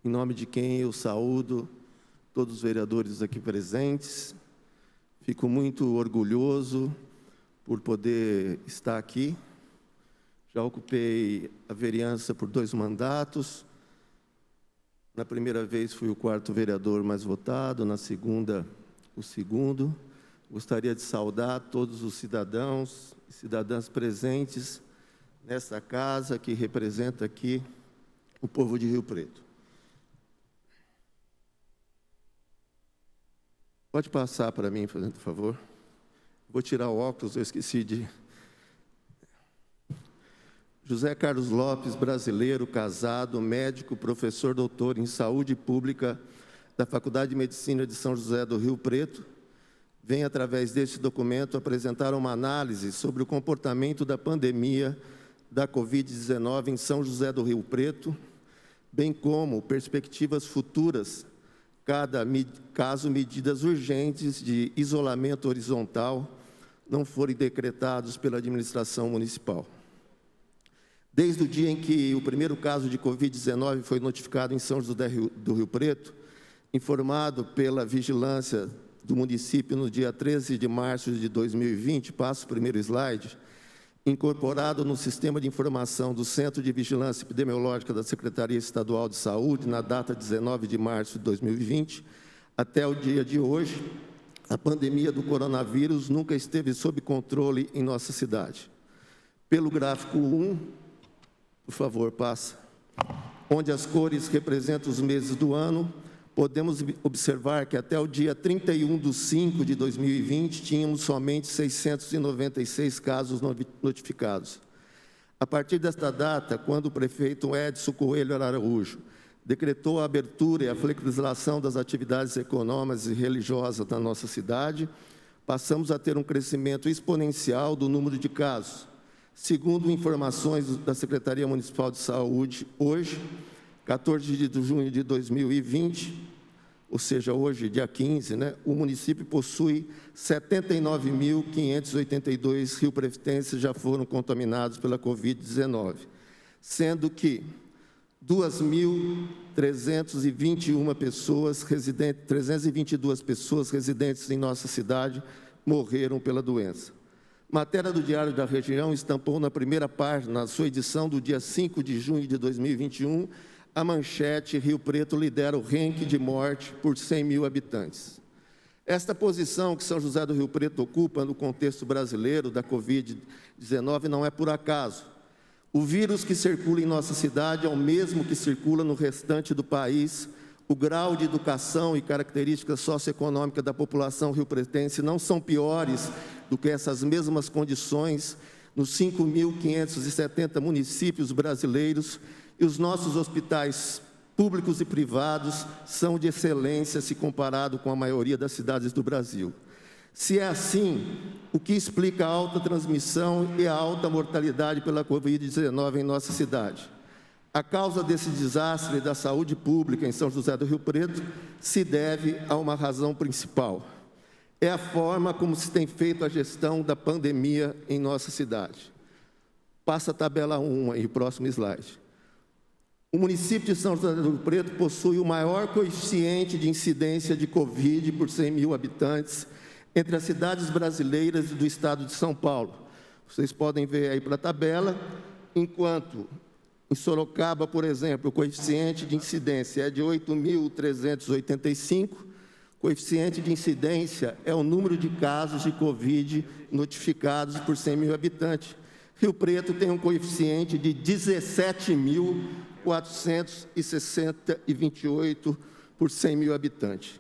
em nome de quem eu saúdo todos os vereadores aqui presentes. Fico muito orgulhoso por poder estar aqui. Já ocupei a vereança por 2 mandatos. Na primeira vez fui o 4º vereador mais votado, na segunda, o 2º. Gostaria de saudar todos os cidadãos e cidadãs presentes nesta casa que representa aqui o povo de Rio Preto. Pode passar para mim, fazendo favor. Vou tirar o óculos, eu esqueci de... José Carlos Lopes, brasileiro, casado, médico, professor doutor em saúde pública da Faculdade de Medicina de São José do Rio Preto, vem, através deste documento, apresentar uma análise sobre o comportamento da pandemia da Covid-19 em São José do Rio Preto, bem como perspectivas futuras, caso medidas urgentes de isolamento horizontal não forem decretados pela administração municipal. Desde o dia em que o primeiro caso de Covid-19 foi notificado em São José do Rio Preto, informado pela vigilância do município no dia 13 de março de 2020, passo o primeiro slide, incorporado no sistema de informação do Centro de Vigilância Epidemiológica da Secretaria Estadual de Saúde, na data 19 de março de 2020, até o dia de hoje, a pandemia do coronavírus nunca esteve sob controle em nossa cidade. Pelo gráfico 1, por favor, passa, onde as cores representam os meses do ano, podemos observar que até o dia 31/5 de 2020, tínhamos somente 696 casos notificados. A partir desta data, quando o prefeito Edson Coelho Araújo decretou a abertura e a flexibilização das atividades econômicas e religiosas na nossa cidade, passamos a ter um crescimento exponencial do número de casos. Segundo informações da Secretaria Municipal de Saúde, hoje, 14 de junho de 2020, ou seja, hoje, dia 15, o município possui 79.582 riopretenses já foram contaminados pela Covid-19, sendo que 2.322 pessoas residentes em nossa cidade morreram pela doença. Matéria do Diário da Região estampou na primeira página, na sua edição do dia 5 de junho de 2021, a manchete: Rio Preto lidera o ranking de morte por 100 mil habitantes. Esta posição que São José do Rio Preto ocupa no contexto brasileiro da Covid-19 não é por acaso. O vírus que circula em nossa cidade é o mesmo que circula no restante do país. O grau de educação e características socioeconômicas da população riopretense não são piores do que essas mesmas condições nos 5.570 municípios brasileiros, e os nossos hospitais públicos e privados são de excelência se comparado com a maioria das cidades do Brasil. Se é assim, o que explica a alta transmissão e a alta mortalidade pela Covid-19 em nossa cidade? A causa desse desastre da saúde pública em São José do Rio Preto se deve a uma razão principal. É a forma como se tem feito a gestão da pandemia em nossa cidade. Passa a tabela 1 aí, o próximo slide. O município de São José do Rio Preto possui o maior coeficiente de incidência de Covid por 100 mil habitantes entre as cidades brasileiras e do estado de São Paulo. Vocês podem ver aí para a tabela, enquanto em Sorocaba, por exemplo, o coeficiente de incidência é de 8.385, coeficiente de incidência é o número de casos de Covid notificados por 100 mil habitantes. Rio Preto tem um coeficiente de 17.428 por 100 mil habitantes.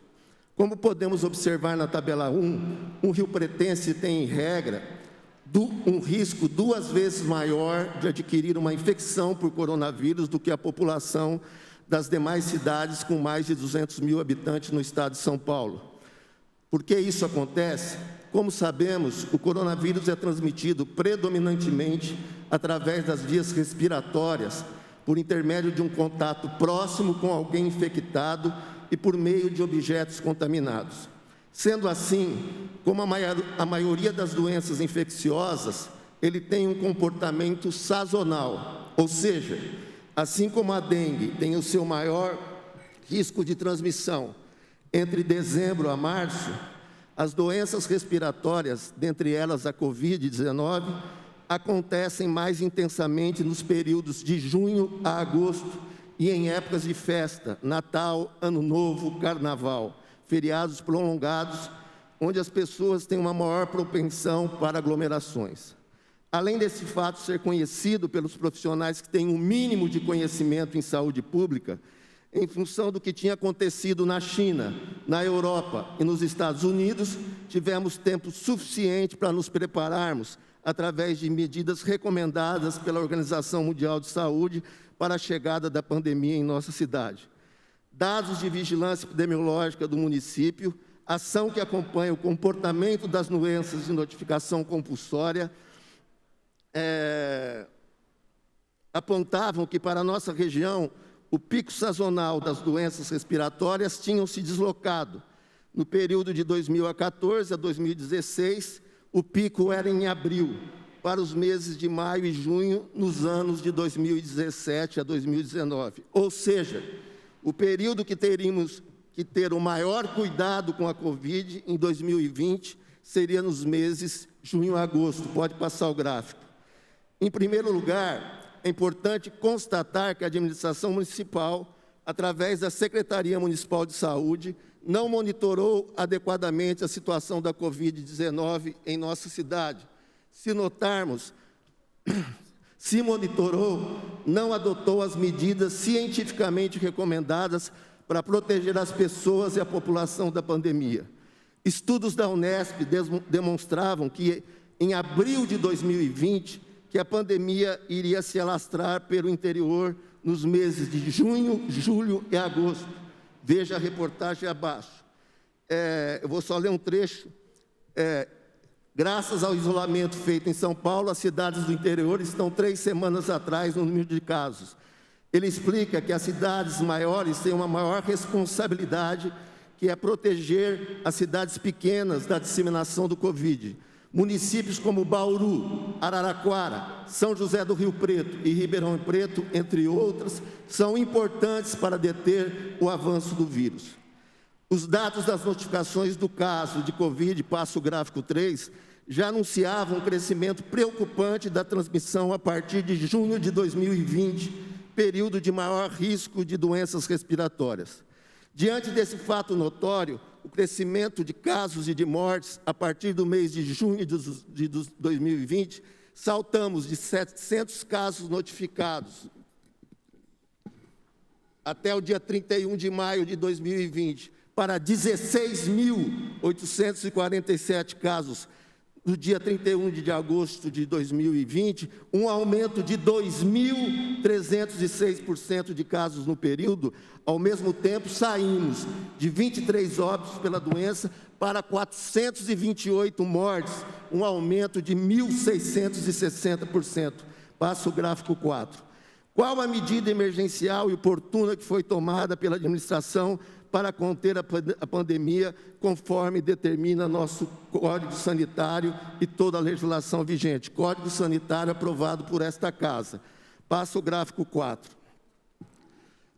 Como podemos observar na tabela 1, um riopretense tem, em regra, um risco 2 vezes maior de adquirir uma infecção por coronavírus do que a população das demais cidades com mais de 200 mil habitantes no estado de São Paulo. Por que isso acontece? Como sabemos, o coronavírus é transmitido predominantemente através das vias respiratórias, por intermédio de um contato próximo com alguém infectado e por meio de objetos contaminados. Sendo assim, como a maioria das doenças infecciosas, ele tem um comportamento sazonal, ou seja, assim como a dengue tem o seu maior risco de transmissão. Entre dezembro a março, as doenças respiratórias, dentre elas a Covid-19, acontecem mais intensamente nos períodos de junho a agosto e em épocas de festa, Natal, Ano Novo, Carnaval, feriados prolongados, onde as pessoas têm uma maior propensão para aglomerações. Além desse fato ser conhecido pelos profissionais que têm um mínimo de conhecimento em saúde pública, em função do que tinha acontecido na China, na Europa e nos Estados Unidos, tivemos tempo suficiente para nos prepararmos através de medidas recomendadas pela Organização Mundial de Saúde para a chegada da pandemia em nossa cidade. Dados de vigilância epidemiológica do município, ação que acompanha o comportamento das doenças de notificação compulsória, apontavam que para a nossa região o pico sazonal das doenças respiratórias tinham se deslocado. No período de 2014 a 2016, o pico era em abril, para os meses de maio e junho, nos anos de 2017 a 2019. Ou seja, o período que teríamos que ter o maior cuidado com a Covid em 2020 seria nos meses junho a agosto. Pode passar o gráfico. Em primeiro lugar, é importante constatar que a administração municipal, através da Secretaria Municipal de Saúde, não monitorou adequadamente a situação da Covid-19 em nossa cidade. Se notarmos, se monitorou, não adotou as medidas cientificamente recomendadas para proteger as pessoas e a população da pandemia. Estudos da Unesp demonstravam que, em abril de 2020, que a pandemia iria se alastrar pelo interior nos meses de junho, julho e agosto. Veja a reportagem abaixo. Eu vou só ler um trecho. Graças ao isolamento feito em São Paulo, as cidades do interior estão 3 semanas atrás no número de casos. Ele explica que as cidades maiores têm uma maior responsabilidade, que é proteger as cidades pequenas da disseminação do Covid. Municípios como Bauru, Araraquara, São José do Rio Preto e Ribeirão Preto, entre outros, são importantes para deter o avanço do vírus. Os dados das notificações do caso de Covid, passo gráfico 3, já anunciavam um crescimento preocupante da transmissão a partir de junho de 2020, período de maior risco de doenças respiratórias. Diante desse fato notório, o crescimento de casos e de mortes a partir do mês de junho de 2020, saltamos de 700 casos notificados até o dia 31 de maio de 2020 para 16.847 casos no dia 31 de agosto de 2020, um aumento de 2.306% de casos no período. Ao mesmo tempo, saímos de 23 óbitos pela doença para 428 mortes, um aumento de 1.660%. Passa o gráfico 4. Qual a medida emergencial e oportuna que foi tomada pela administração para conter a pandemia, conforme determina nosso Código Sanitário e toda a legislação vigente? Código Sanitário aprovado por esta Casa. Passa o gráfico 4.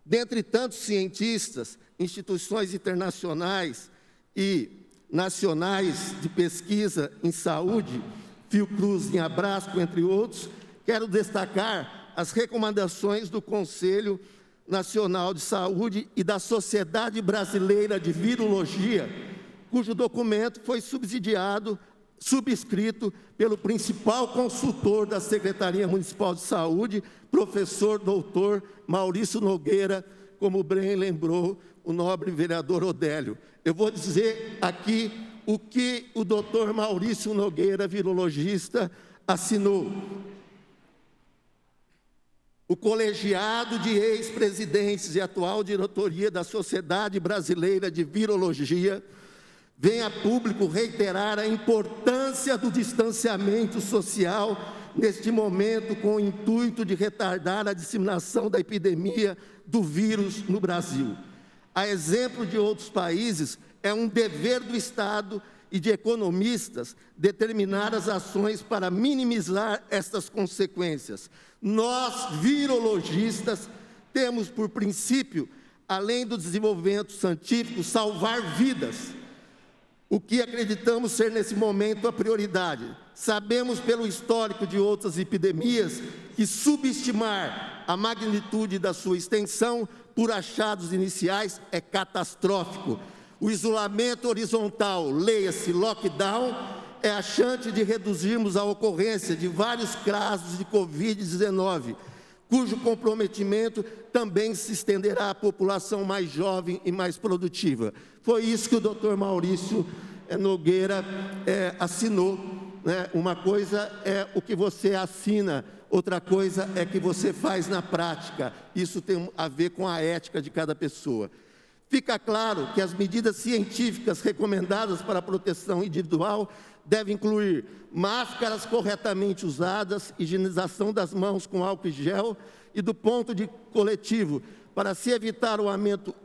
Dentre tantos cientistas, instituições internacionais e nacionais de pesquisa em saúde, Fiocruz em Abrasco, entre outros, quero destacar as recomendações do Conselho Nacional de Saúde e da Sociedade Brasileira de Virologia, cujo documento foi subscrito pelo principal consultor da Secretaria Municipal de Saúde, professor doutor Maurício Nogueira, como bem lembrou o nobre vereador Odélio. Eu vou dizer aqui o que o doutor Maurício Nogueira, virologista, assinou. O colegiado de ex-presidentes e atual diretoria da Sociedade Brasileira de Virologia vem a público reiterar a importância do distanciamento social neste momento, com o intuito de retardar a disseminação da epidemia do vírus no Brasil. A exemplo de outros países, é um dever do Estado e de economistas determinar as ações para minimizar estas consequências. Nós, virologistas, temos por princípio além do desenvolvimento científico, salvar vidas, o que acreditamos ser nesse momento a prioridade. Sabemos pelo histórico de outras epidemias que subestimar a magnitude da sua extensão por achados iniciais é catastrófico. O isolamento horizontal, leia-se lockdown, é a chance de reduzirmos a ocorrência de vários casos de Covid-19, cujo comprometimento também se estenderá à população mais jovem e mais produtiva. Foi isso que o Dr. Maurício Nogueira assinou, né? Uma coisa é o que você assina, outra coisa é que você faz na prática. Isso tem a ver com a ética de cada pessoa. Fica claro que as medidas científicas recomendadas para a proteção individual devem incluir máscaras corretamente usadas, higienização das mãos com álcool e gel e do ponto de coletivo, para se evitar o aumento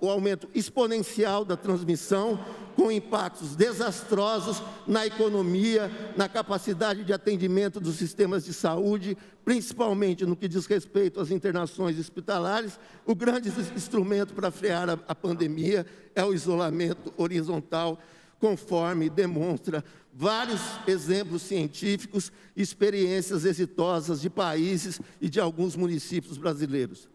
exponencial da transmissão, com impactos desastrosos na economia, na capacidade de atendimento dos sistemas de saúde, principalmente no que diz respeito às internações hospitalares. O grande instrumento para frear a pandemia é o isolamento horizontal, conforme demonstra vários exemplos científicos e experiências exitosas de países e de alguns municípios brasileiros.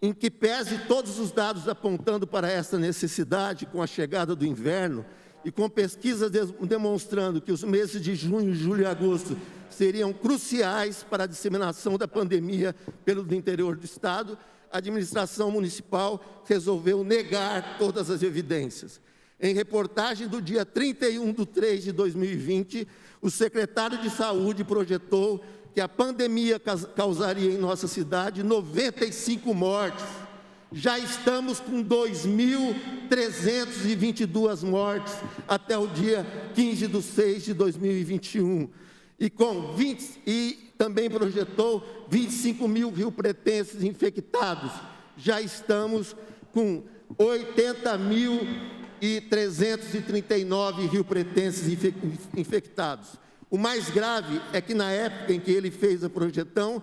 Em que pese todos os dados apontando para essa necessidade com a chegada do inverno e com pesquisas demonstrando que os meses de junho, julho e agosto seriam cruciais para a disseminação da pandemia pelo interior do Estado, a administração municipal resolveu negar todas as evidências. Em reportagem do dia 31/3/2020, o secretário de Saúde projetou que a pandemia causaria em nossa cidade 95 mortes. Já estamos com 2.322 mortes até o dia 15/6/2021. E também projetou 25 mil riopretenses infectados. Já estamos com 80.339 riopretenses infectados. O mais grave é que, na época em que ele fez a projeção,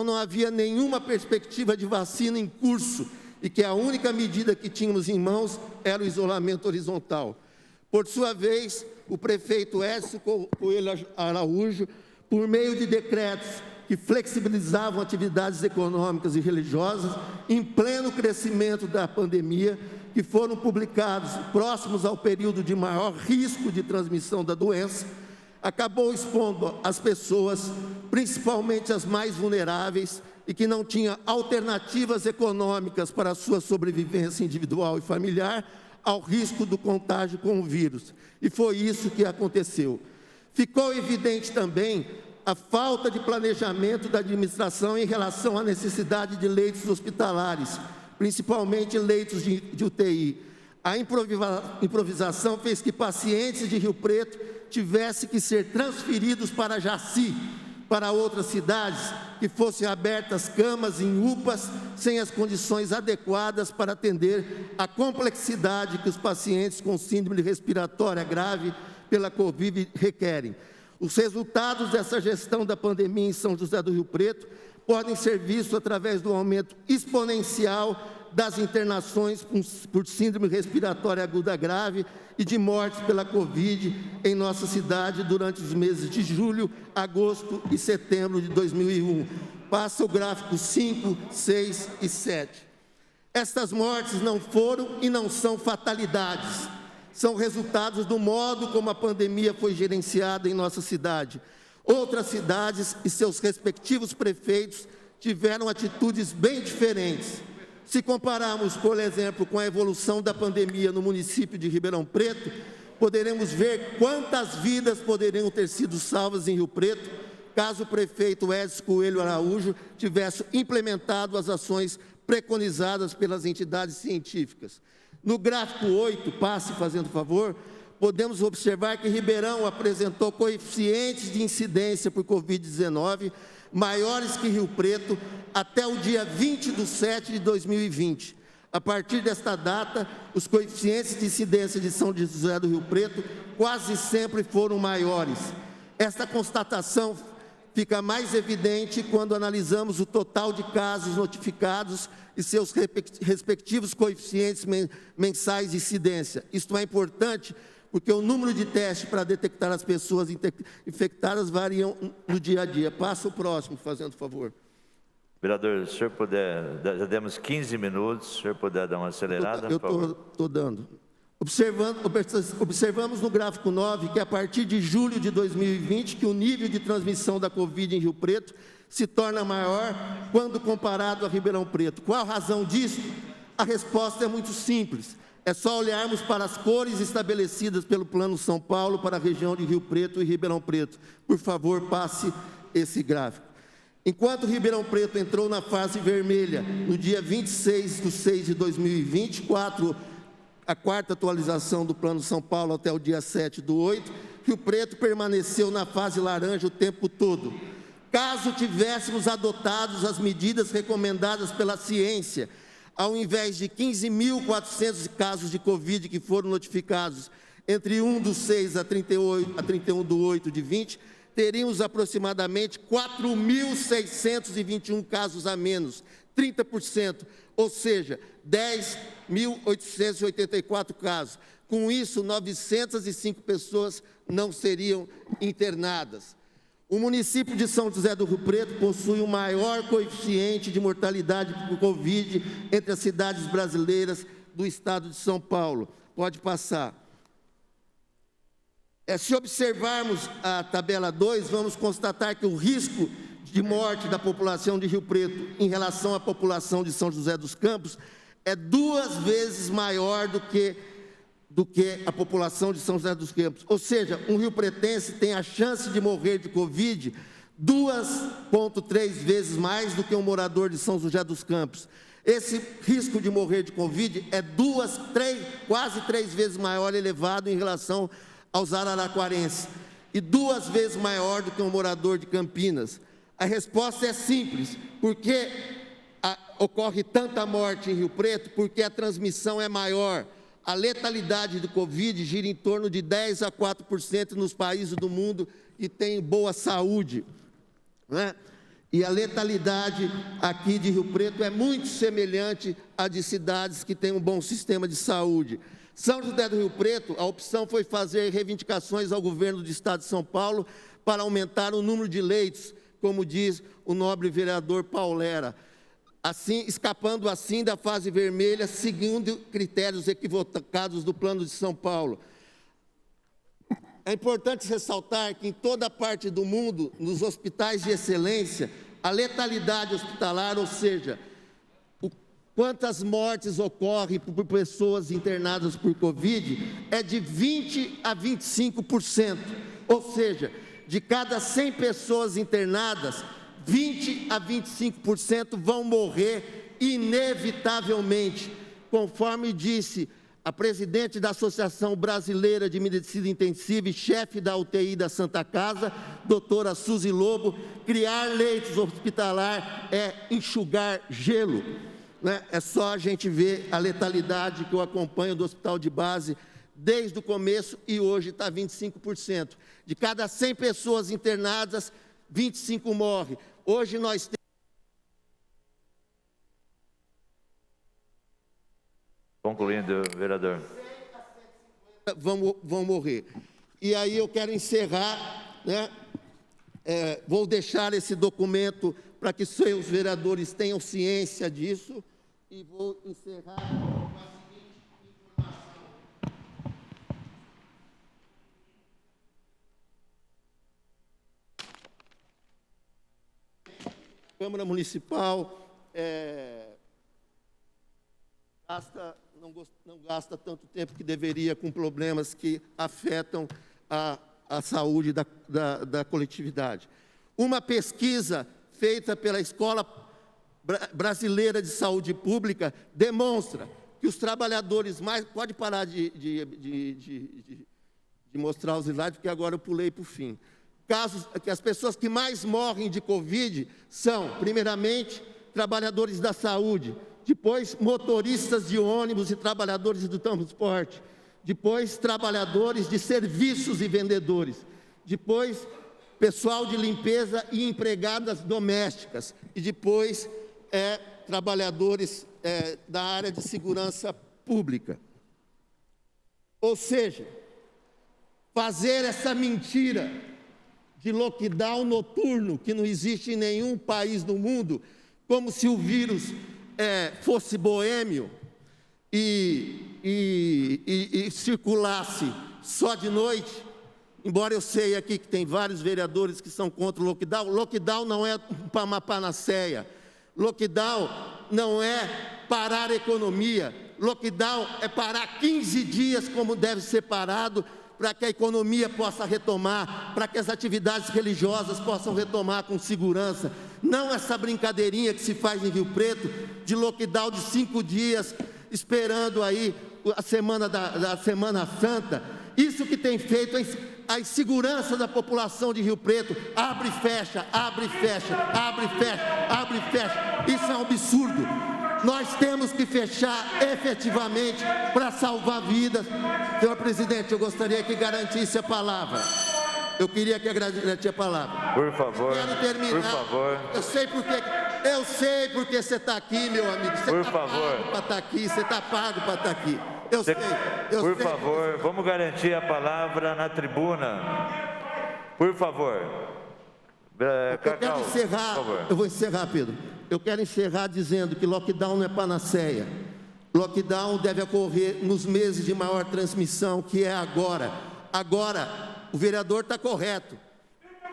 não havia nenhuma perspectiva de vacina em curso e que a única medida que tínhamos em mãos era o isolamento horizontal. Por sua vez, o prefeito Écio Coelho Araújo, por meio de decretos que flexibilizavam atividades econômicas e religiosas, em pleno crescimento da pandemia, que foram publicados próximos ao período de maior risco de transmissão da doença, acabou expondo as pessoas, principalmente as mais vulneráveis e que não tinham alternativas econômicas para a sua sobrevivência individual e familiar, ao risco do contágio com o vírus. E foi isso que aconteceu. Ficou evidente também a falta de planejamento da administração em relação à necessidade de leitos hospitalares, principalmente leitos de UTI. A improvisação fez que pacientes de Rio Preto tivessem que ser transferidos para Jaci, para outras cidades, que fossem abertas camas em UPAs, sem as condições adequadas para atender a complexidade que os pacientes com síndrome respiratória grave pela Covid requerem. Os resultados dessa gestão da pandemia em São José do Rio Preto podem ser vistos através do aumento exponencial das internações por síndrome respiratória aguda grave e de mortes pela Covid em nossa cidade durante os meses de julho, agosto e setembro de 2001. Passa o gráfico 5, 6 e 7. Estas mortes não foram e não são fatalidades. São resultados do modo como a pandemia foi gerenciada em nossa cidade. Outras cidades e seus respectivos prefeitos tiveram atitudes bem diferentes. Se compararmos, por exemplo, com a evolução da pandemia no município de Ribeirão Preto, poderemos ver quantas vidas poderiam ter sido salvas em Rio Preto, caso o prefeito Écio Coelho Araújo tivesse implementado as ações preconizadas pelas entidades científicas. No gráfico 8, passe fazendo favor, podemos observar que Ribeirão apresentou coeficientes de incidência por Covid-19 maiores que Rio Preto até o dia 20/7/2020. A partir desta data, os coeficientes de incidência de São José do Rio Preto quase sempre foram maiores. Esta constatação fica mais evidente quando analisamos o total de casos notificados e seus respectivos coeficientes mensais de incidência. Isto é importante porque o número de testes para detectar as pessoas infectadas variam no dia a dia. Passa o próximo, fazendo favor. Vereador, se o senhor puder, já demos 15 minutos, se o senhor puder dar uma acelerada, por favor. Eu estou dando. Observamos no gráfico 9 que a partir de julho de 2020 que o nível de transmissão da Covid em Rio Preto se torna maior quando comparado a Ribeirão Preto. Qual a razão disso? A resposta é muito simples. É só olharmos para as cores estabelecidas pelo Plano São Paulo para a região de Rio Preto e Ribeirão Preto. Por favor, passe esse gráfico. Enquanto Ribeirão Preto entrou na fase vermelha no dia 26/6/2020, a quarta atualização do Plano São Paulo até o dia 7/8, Rio Preto permaneceu na fase laranja o tempo todo. Caso tivéssemos adotado as medidas recomendadas pela ciência, ao invés de 15.400 casos de Covid que foram notificados entre 1/6 a 31/8/20, teríamos aproximadamente 4.621 casos a menos, 30%, ou seja, 10.884 casos. Com isso, 905 pessoas não seriam internadas. O município de São José do Rio Preto possui o maior coeficiente de mortalidade por Covid entre as cidades brasileiras do estado de São Paulo. Pode passar. Se observarmos a tabela 2, vamos constatar que o risco de morte da população de Rio Preto em relação à população de São José dos Campos é 2 vezes maior do que a população de São José dos Campos. Ou seja, um riopretense tem a chance de morrer de Covid 2,3 vezes mais do que um morador de São José dos Campos. Esse risco de morrer de Covid é quase 3 vezes maior elevado em relação aos araraquarenses e 2 vezes maior do que um morador de Campinas. A resposta é simples. Por que ocorre tanta morte em Rio Preto? Porque a transmissão é maior. A letalidade do Covid gira em torno de 10 a 4% nos países do mundo que têm boa saúde, né? E a letalidade aqui de Rio Preto é muito semelhante à de cidades que têm um bom sistema de saúde. São José do Rio Preto, a opção foi fazer reivindicações ao governo do estado de São Paulo para aumentar o número de leitos, como diz o nobre vereador Paulera, assim, escapando assim da fase vermelha, seguindo critérios equivocados do Plano de São Paulo. É importante ressaltar que em toda parte do mundo, nos hospitais de excelência, a letalidade hospitalar, ou seja, quantas mortes ocorrem por pessoas internadas por Covid, é de 20 a 25%, ou seja, de cada 100 pessoas internadas, 20 a 25% vão morrer inevitavelmente, conforme disse a presidente da Associação Brasileira de Medicina Intensiva e chefe da UTI da Santa Casa, doutora Suzy Lobo. Criar leitos hospitalar é enxugar gelo, né? É só a gente ver a letalidade que eu acompanho do hospital de base desde o começo e hoje está 25%. De cada 100 pessoas internadas, 25 morrem. Hoje nós temos... Concluindo, vereador. Vão morrer. E aí eu quero encerrar, né? Vou deixar esse documento para que seus vereadores tenham ciência disso e vou encerrar com a seguinte informação. A Câmara Municipal não gasta tanto tempo que deveria com problemas que afetam a saúde da coletividade. Uma pesquisa feita pela Escola Brasileira de Saúde Pública demonstra que os trabalhadores mais... Pode parar de mostrar os slides, porque agora eu pulei para o fim. Que as pessoas que mais morrem de Covid são, primeiramente, trabalhadores da saúde, depois motoristas de ônibus e trabalhadores do transporte, depois trabalhadores de serviços e vendedores, depois pessoal de limpeza e empregadas domésticas, e depois trabalhadores da área de segurança pública. Ou seja, fazer essa mentira de lockdown noturno, que não existe em nenhum país do mundo, como se o vírus fosse boêmio e circulasse só de noite, embora eu sei aqui que tem vários vereadores que são contra o lockdown. Lockdown não é uma panaceia, lockdown não é parar a economia, lockdown é parar 15 dias como deve ser parado, para que a economia possa retomar, para que as atividades religiosas possam retomar com segurança. Não essa brincadeirinha que se faz em Rio Preto, de lockdown de 5 dias, esperando aí a semana da Semana Santa. Isso que tem feito a insegurança da população de Rio Preto. Abre e fecha, abre e fecha, abre e fecha, abre e fecha. Isso é um absurdo. Nós temos que fechar efetivamente para salvar vidas. Senhor presidente, eu gostaria que garantisse a palavra. Eu queria que garantisse a palavra. Por favor, quero terminar. Por favor. Eu sei porque você está aqui, meu amigo. Você está pago para estar aqui, você está pago para estar aqui. Por favor, vamos garantir a palavra na tribuna. Por favor. Cacau, eu vou encerrar, Pedro. Eu quero encerrar dizendo que lockdown não é panaceia. Lockdown deve ocorrer nos meses de maior transmissão, que é agora. Agora, o vereador está correto.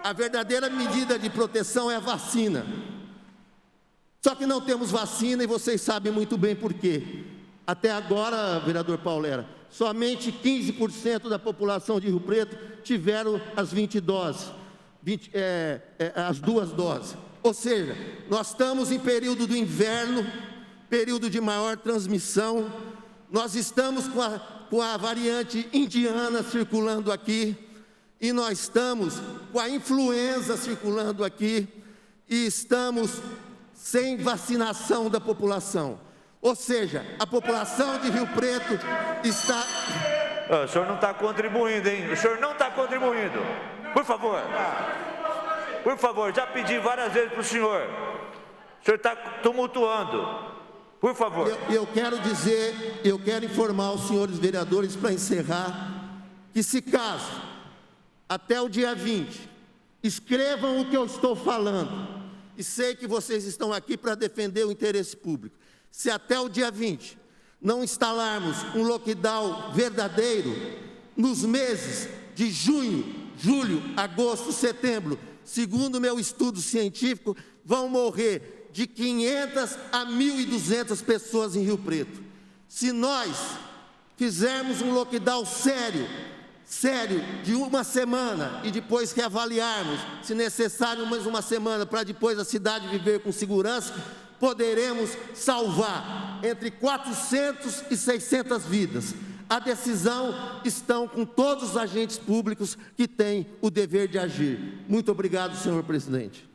A verdadeira medida de proteção é a vacina. Só que não temos vacina e vocês sabem muito bem por quê. Até agora, vereador Paulera, somente 15% da população de Rio Preto tiveram as 20 doses, as 2 doses. Ou seja, nós estamos em período do inverno, período de maior transmissão, nós estamos com a variante indiana circulando aqui, e nós estamos com a influenza circulando aqui, e estamos sem vacinação da população. Ou seja, a população de Rio Preto está... O senhor não está contribuindo, hein? O senhor não está contribuindo. Por favor. Por favor, já pedi várias vezes para o senhor. O senhor está tumultuando. Por favor. Eu quero informar os senhores vereadores, para encerrar, que se caso, até o dia 20, escrevam o que eu estou falando, e sei que vocês estão aqui para defender o interesse público. Se até o dia 20 não instalarmos um lockdown verdadeiro, nos meses de junho, julho, agosto, setembro, segundo meu estudo científico, vão morrer de 500 a 1.200 pessoas em Rio Preto. Se nós fizermos um lockdown sério, de uma semana, e depois reavaliarmos, se necessário mais uma semana, para depois a cidade viver com segurança, poderemos salvar entre 400 e 600 vidas. A decisão estão com todos os agentes públicos que têm o dever de agir. Muito obrigado, senhor presidente.